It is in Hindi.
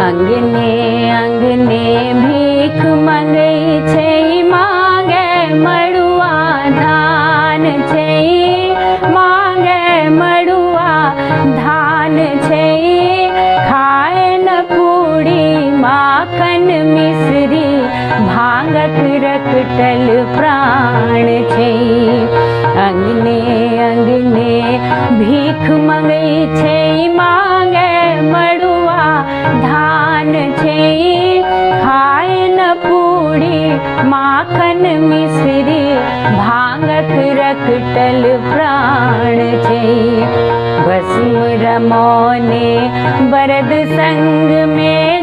अंगने अंगने भीख मंगै छै, मांगे मड़ुआ धान छै, मांगे मड़ुआ धान छै। खाए न पूरी माखन मिश्री, भांगक रखटल प्राण छै। अंगने अंगने भीख मंगै छै, मांगे मड़ुआ धान छै। खाए न पूरी माखन मिश्री, भांगक रखटल प्राण छै। भस्म रमौने बरद संग में,